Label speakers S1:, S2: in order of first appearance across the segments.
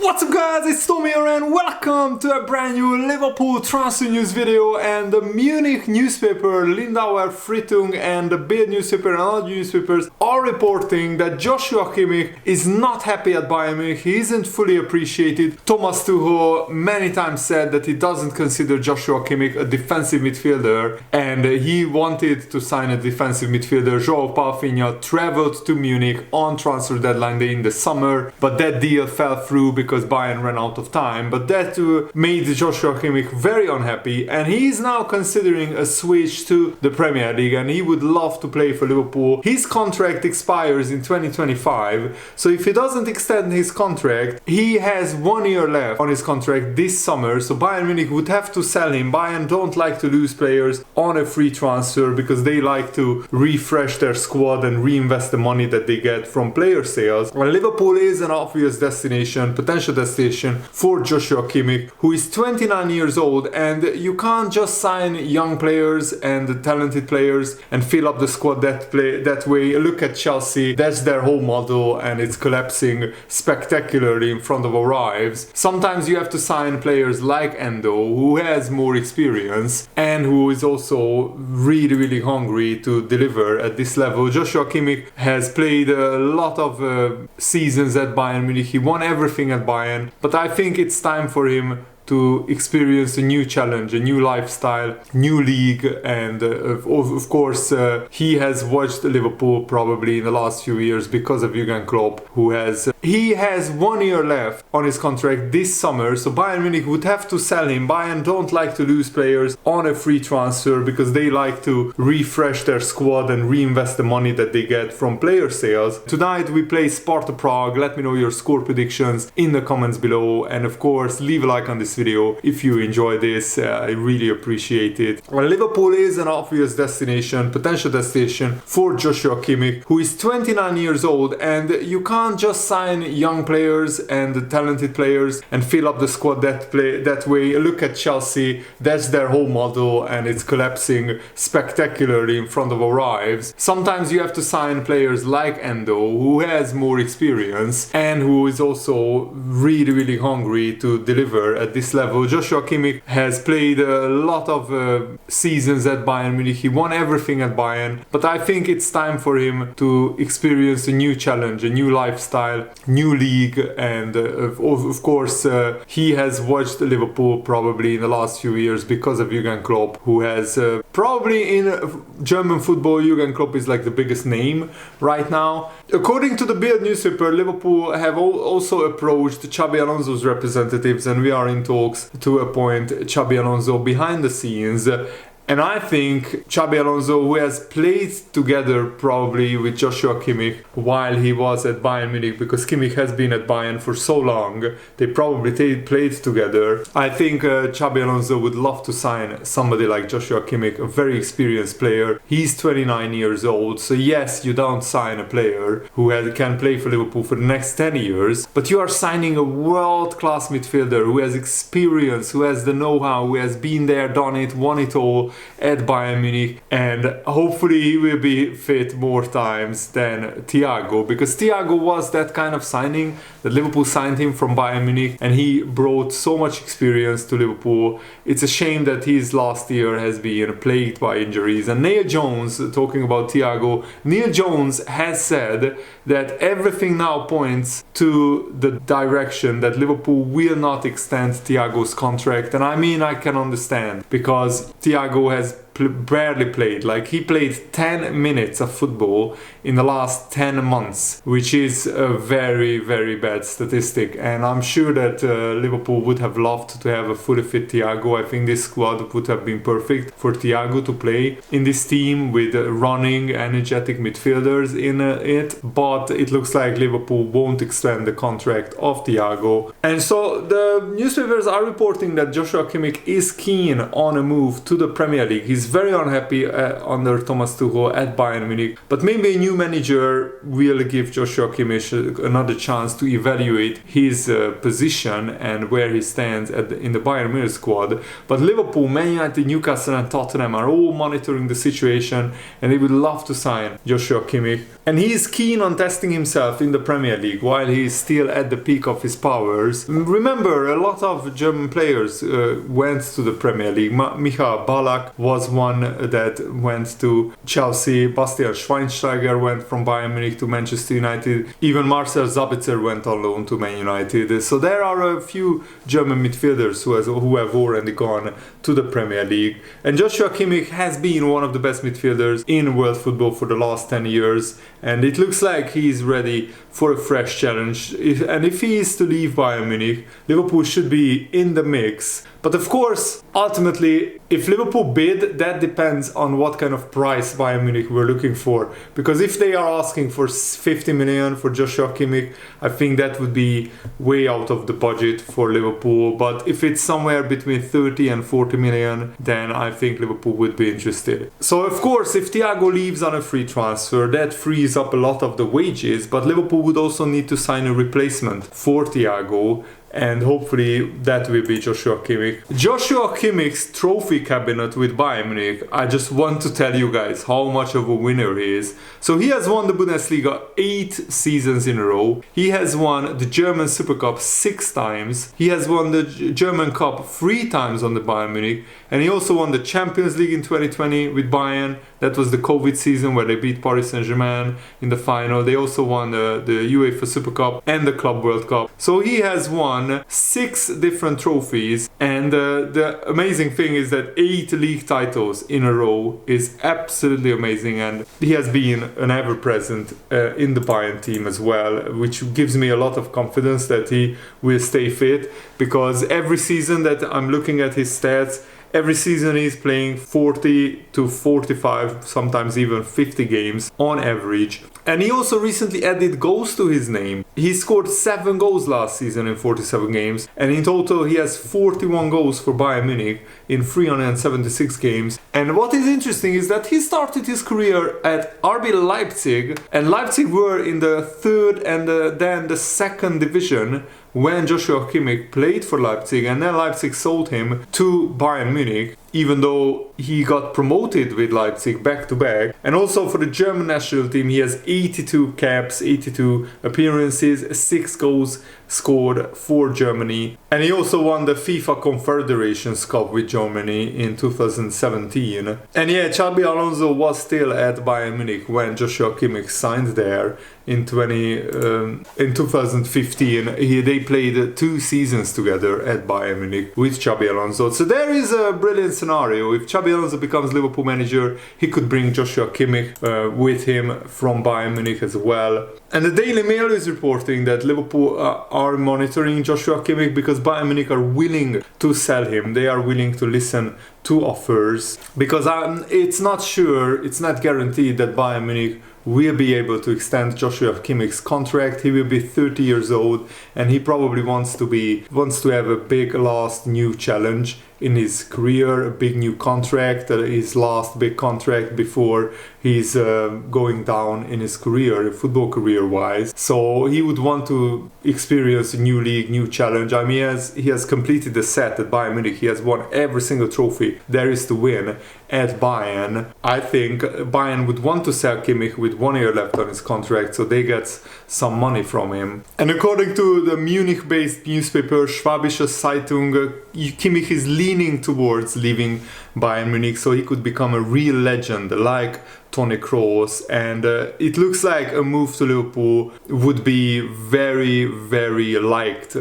S1: What's up guys, it's Tom here and welcome to a brand new Liverpool transfer news video. And the Munich newspaper, Lindauer Zeitung, and the Bild newspaper and other newspapers are reporting that Joshua Kimmich is not happy at Bayern Munich. He isn't fully appreciated. Thomas Tuchel many times said that he doesn't consider Joshua Kimmich a defensive midfielder, and he wanted to sign a defensive midfielder. João Paulinho traveled to Munich on transfer deadline day in the summer, but that deal fell through because Bayern ran out of time. But that made Joshua Kimmich very unhappy, and he's now considering a switch to the Premier League, and he would love to play for Liverpool. His contract expires in 2025, so if he doesn't extend his contract, he has 1 year left on his contract this summer, so Bayern Munich would have to sell him. Bayern don't like to lose players on a free transfer because they like to refresh their squad and reinvest the money that they get from player sales. Well, Liverpool is an obvious destination, potential destination for Joshua Kimmich, who is 29 years old, and you can't just sign young players and talented players and fill up the squad that way. Look at Chelsea, that's their whole model, and it's collapsing spectacularly in front of our eyes. Sometimes you have to sign players like Endo, who has more experience and who is also really hungry to deliver at this level. Joshua Kimmich has played a lot of seasons at Bayern Munich. He won everything at Bayern, but I think it's time for him to experience a new challenge, a new lifestyle, new league, and of course he has watched Liverpool probably in the last few years because of Jurgen Klopp, who has 1 year left on his contract this summer, so Bayern Munich would have to sell him. Bayern don't like to lose players on a free transfer because they like to refresh their squad and reinvest the money that they get from player sales. Tonight we play Sparta Prague. Let me know your score predictions in the comments below, and of course leave a like on this video if you enjoy this. I really appreciate it. Well, Liverpool is an obvious destination, potential destination for Joshua Kimmich, who is 29 years old, and you can't just sign young players and talented players and fill up the squad that way. Look at Chelsea, that's their whole model, and it's collapsing spectacularly in front of our eyes. Sometimes you have to sign players like Endo, who has more experience and who is also really hungry to deliver at this level. Joshua Kimmich has played a lot of seasons at Bayern Munich. He won everything at Bayern, but I think it's time for him to experience a new challenge, a new lifestyle, new league, and of course he has watched Liverpool probably in the last few years because of Jurgen Klopp, who has probably in German football, Jurgen Klopp is like the biggest name right now. According to the Bild newspaper, Liverpool have also approached Xabi Alonso's representatives, and we are in talks to appoint Xabi Alonso behind the scenes. And I think Xabi Alonso, who has played together probably with Joshua Kimmich while he was at Bayern Munich, because Kimmich has been at Bayern for so long, they probably played together. I think Xabi Alonso would love to sign somebody like Joshua Kimmich, a very experienced player. He's 29 years old, so yes, you don't sign a player who can play for Liverpool for the next 10 years, but you are signing a world-class midfielder who has experience, who has the know-how, who has been there, done it, won it all at Bayern Munich, and hopefully he will be fit more times than Thiago, because Thiago was that kind of signing that Liverpool signed him from Bayern Munich, and he brought so much experience to Liverpool. It's a shame that his last year has been plagued by injuries. And Neil Jones, talking about Thiago, Neil Jones has said that everything now points to the direction that Liverpool will not extend Thiago's contract. And I mean, I can understand, because Thiago has barely played. Like, he played 10 minutes of football in the last 10 months, which is a very bad statistic. And I'm sure that Liverpool would have loved to have a fully fit Thiago. I think this squad would have been perfect for Thiago to play in this team with running, energetic midfielders in it. But it looks like Liverpool won't extend the contract of Thiago. And so the newspapers are reporting that Joshua Kimmich is keen on a move to the Premier League. He's very unhappy under Thomas Tuchel at Bayern Munich. But maybe a new manager will give Joshua Kimmich another chance to evaluate his position and where he stands in the Bayern Munich squad. But Liverpool, Man United, Newcastle and Tottenham are all monitoring the situation, and they would love to sign Joshua Kimmich. And he is keen on testing himself in the Premier League while he is still at the peak of his powers. Remember, a lot of German players went to the Premier League. Michael Ballack was one that went to Chelsea. Bastian Schweinsteiger went from Bayern Munich to Manchester United. Even Marcel Sabitzer went on loan to Man United. So there are a few German midfielders who have already gone to the Premier League. And Joshua Kimmich has been one of the best midfielders in world football for the last 10 years. And it looks like he is ready for a fresh challenge. And if he is to leave Bayern Munich, Liverpool should be in the mix. But of course, ultimately, if Liverpool bid, that depends on what kind of price Bayern Munich were looking for. Because if they are asking for 50 million for Joshua Kimmich, I think that would be way out of the budget for Liverpool. But if it's somewhere between 30 and 40 million, then I think Liverpool would be interested. So of course, if Thiago leaves on a free transfer, that frees up a lot of the wages. But Liverpool would also need to sign a replacement for Thiago. And hopefully that will be Joshua Kimmich. Joshua Kimmich's trophy cabinet with Bayern Munich, I just want to tell you guys how much of a winner he is. So he has won the Bundesliga 8 seasons in a row. He has won the German Super Cup 6 times. He has won the German Cup 3 times on the Bayern Munich. And he also won the Champions League in 2020 with Bayern. That was the COVID season where they beat Paris Saint-Germain in the final. They also won the UEFA Super Cup and the Club World Cup. So he has won 6 different trophies. And the amazing thing is that 8 league titles in a row is absolutely amazing. And he has been an ever-present in the Bayern team as well, which gives me a lot of confidence that he will stay fit. Because every season that I'm looking at his stats, every season he's playing 40 to 45, sometimes even 50 games on average. And he also recently added goals to his name. He scored 7 goals last season in 47 games. And in total he has 41 goals for Bayern Munich in 376 games. And what is interesting is that he started his career at RB Leipzig. And Leipzig were in the 3rd and then the 2nd division when Joshua Kimmich played for Leipzig, and then Leipzig sold him to Bayern Munich, even though he got promoted with Leipzig back to back. And also for the German national team, he has 82 caps, 82 appearances, 6 goals scored for Germany. And he also won the FIFA Confederations Cup with Germany in 2017. And yeah, Xabi Alonso was still at Bayern Munich when Joshua Kimmich signed there in 2015. They played 2 seasons together at Bayern Munich with Xabi Alonso. So there is a brilliant scenario. If Xabi Alonso becomes Liverpool manager, he could bring Joshua Kimmich with him from Bayern Munich as well. And the Daily Mail is reporting that Liverpool are monitoring Joshua Kimmich because Bayern Munich are willing to sell him. They are willing to listen to offers because it's not guaranteed that Bayern Munich will be able to extend Joshua Kimmich's contract. He will be 30 years old and he probably wants to have a big last new challenge in his career, a big new contract, his last big contract before he's going down in his career, football career wise. So he would want to experience a new league, new challenge. I mean, he has completed the set at Bayern Munich. He has won every single trophy there is to win at Bayern. I think Bayern would want to sell Kimmich with 1 year left on his contract, so they get some money from him. And according to the Munich-based newspaper Schwäbische Zeitung, Kimmich is leaning towards leaving Bayern Munich so he could become a real legend like Toni Kroos, and it looks like a move to Liverpool would be very, very liked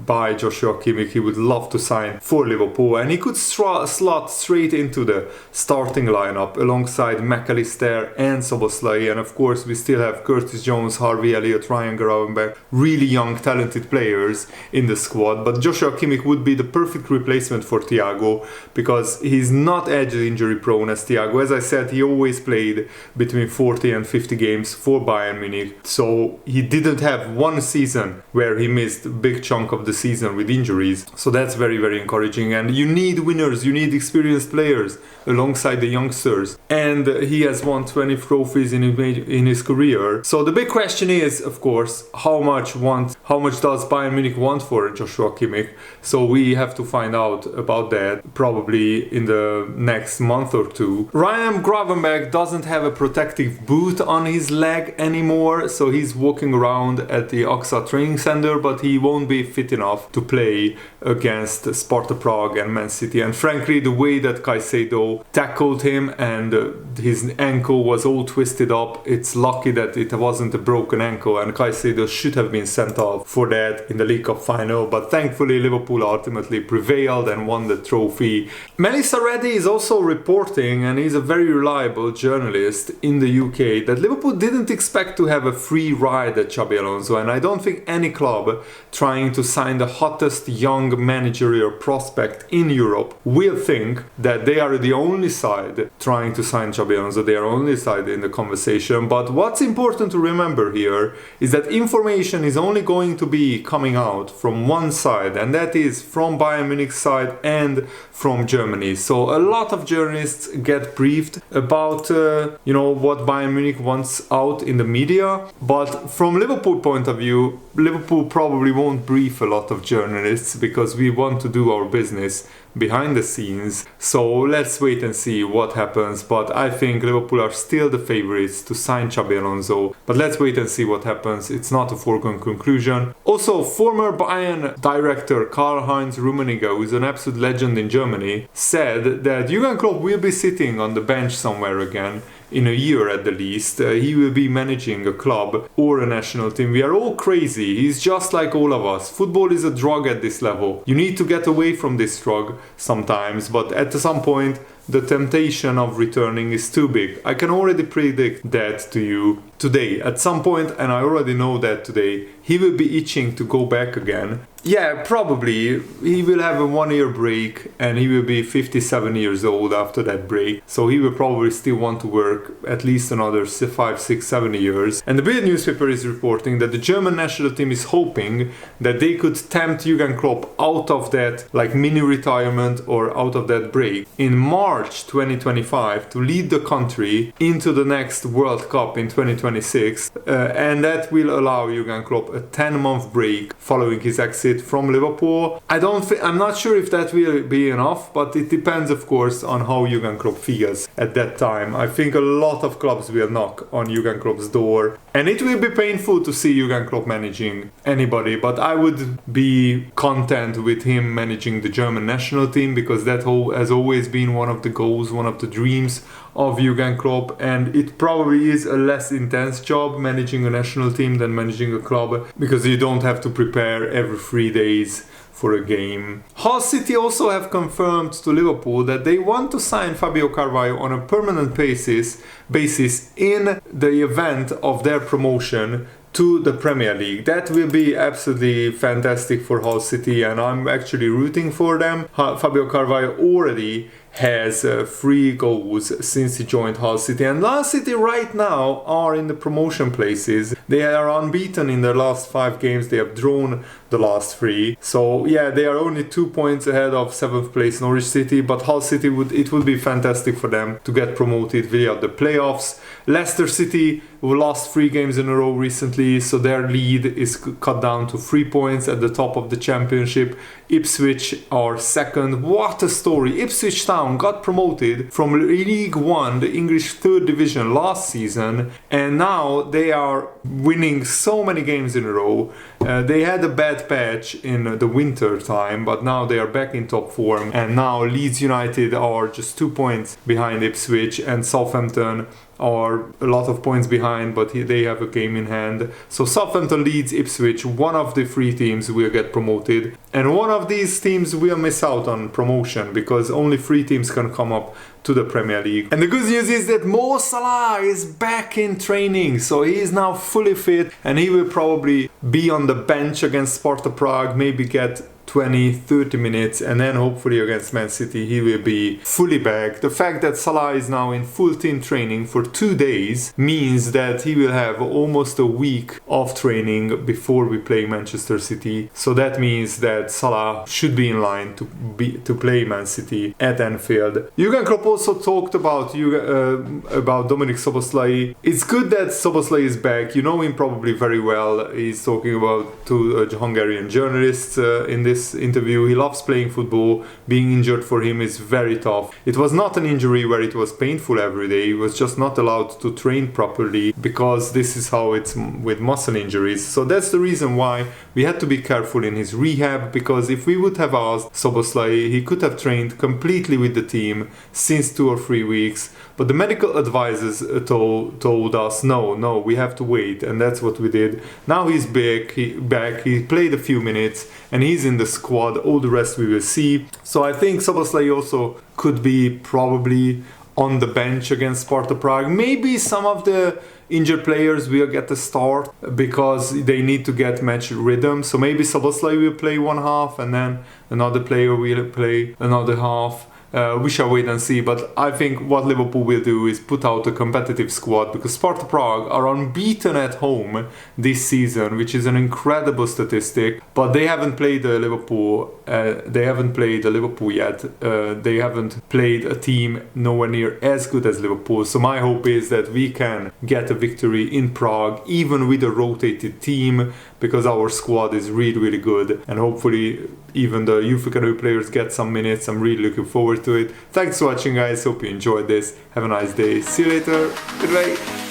S1: by Joshua Kimmich. He would love to sign for Liverpool, and he could slot straight into the starting lineup alongside McAllister and Szoboszlai. And of course we still have Curtis Jones, Harvey Elliott, Ryan Gravenberch, really young talented players in the squad. But Joshua Kimmich would be the perfect replacement for Thiago because he's not as injury prone as Thiago. As I said, he always plays played between 40 and 50 games for Bayern Munich. So he didn't have one season where he missed a big chunk of the season with injuries. So that's very, very encouraging. And you need winners, you need experienced players alongside the youngsters. And he has won 20 trophies in his career. So the big question is, of course, how much does Bayern Munich want for Joshua Kimmich? So we have to find out about that probably in the next month or two. Ryan Gravenberch doesn't have a protective boot on his leg anymore, so he's walking around at the AXA training center, but he won't be fit enough to play against Sparta Prague and Man City. And frankly, the way that Caicedo tackled him and his ankle was all twisted up, it's lucky that it wasn't a broken ankle, and Caicedo should have been sent off for that in the League Cup final, but thankfully Liverpool ultimately prevailed and won the trophy. Melissa Reddy is also reporting, and he's a very reliable journalist in the UK, that Liverpool didn't expect to have a free ride at Xabi Alonso, and I don't think any club trying to sign the hottest young managerial prospect in Europe will think that they are the only side trying to sign Xabi Alonso. They are only side in the conversation. But what's important to remember here is that information is only going to be coming out from one side, and that is from Bayern Munich's side and from Germany. So a lot of journalists get briefed about what Bayern Munich wants out in the media, but from Liverpool point of view, Liverpool probably won't brief a lot of journalists because we want to do our business behind the scenes. So let's wait and see what happens. But I think Liverpool are still the favorites to sign Xabi Alonso. But let's wait and see what happens. It's not a foregone conclusion. Also, former Bayern director Karl-Heinz Rummenigge, who is an absolute legend in Germany, said that Jurgen Klopp will be sitting on the bench somewhere again in a year at the least. He will be managing a club or a national team. We are all crazy. He's just like all of us. Football is a drug at this level. You need to get away from this drug sometimes, but at some point the temptation of returning is too big. I can already predict that to you today. At some point, and I already know that today, he will be itching to go back again. Yeah, probably. He will have a 1-year break and he will be 57 years old after that break. So he will probably still want to work at least another 5, 6, 7 years. And the Bild newspaper is reporting that the German national team is hoping that they could tempt Jurgen Klopp out of that mini retirement or out of that break in March 2025 to lead the country into the next World Cup in 2026. And that will allow Jurgen Klopp a 10-month break following his exit from Liverpool. I'm not sure if that will be enough, but it depends, of course, on how Jurgen Klopp feels at that time. I think a lot of clubs will knock on Jurgen Klopp's door, and it will be painful to see Jurgen Klopp managing anybody, but I would be content with him managing the German national team, because that has always been one of the goals, one of the dreams of Jurgen Klopp, and it probably is a less intense job managing a national team than managing a club, because you don't have to prepare every 3 days for a game. Hull City also have confirmed to Liverpool that they want to sign Fabio Carvalho on a permanent basis in the event of their promotion to the Premier League. That will be absolutely fantastic for Hull City, and I'm actually rooting for them. Fabio Carvalho already has 3 goals since he joined Hull City, and Hull City right now are in the promotion places. They are unbeaten in their last 5 games. They have drawn the last 3. So yeah, they are only 2 points ahead of 7th place Norwich City, but Hull City it would be fantastic for them to get promoted via the playoffs. Leicester City, who lost 3 games in a row recently, so their lead is cut down to 3 points at the top of the championship. Ipswich are second. What a story! Ipswich Town got promoted from League One, the English 3rd division, last season, and now they are winning so many games in a row. They had a bad patch in the winter time, but now they are back in top form, and now Leeds United are just 2 points behind Ipswich, and Southampton are a lot of points behind, but they have a game in hand. So Southampton, Leeds, Ipswich, one of the 3 teams will get promoted, and one of these teams will miss out on promotion because only 3 teams can come up to the Premier League. And the good news is that Mo Salah is back in training, so he is now fully fit, and he will probably be on the bench against Sparta Prague, maybe get 20-30 minutes, and then hopefully against Man City he will be fully back. The fact that Salah is now in full team training for 2 days means that he will have almost a week of training before we play Manchester City. So that means that Salah should be in line to play Man City at Anfield. Jurgen Klopp also talked about Dominik Szoboszlai. It's good that Szoboszlai is back. You know him probably very well. He's talking about to a Hungarian journalist in this interview. He loves playing football. Being injured for him is very tough. It was not an injury where it was painful every day. He was just not allowed to train properly because this is how it's with muscle injuries. So that's the reason why we had to be careful in his rehab, because if we would have asked Szoboszlai, he could have trained completely with the team since 2 or 3 weeks. But the medical advisors told us, no, we have to wait, and that's what we did. Now he's back, he played a few minutes, and he's in the squad. All the rest we will see. So I think Szoboszlai also could be probably on the bench against Sparta Prague. Maybe some of the injured players will get a start because they need to get match rhythm. So maybe Szoboszlai will play one half, and then another player will play another half. We shall wait and see, but I think what Liverpool will do is put out a competitive squad, because Sparta Prague are unbeaten at home this season, which is an incredible statistic. But they haven't played Liverpool. They haven't played Liverpool yet. They haven't played a team nowhere near as good as Liverpool. So my hope is that we can get a victory in Prague, even with a rotated team, because our squad is really, really good, and hopefully even the youth academy players get some minutes. I'm really looking forward to it. Thanks for watching, guys. Hope you enjoyed this. Have a nice day. See you later. Goodbye.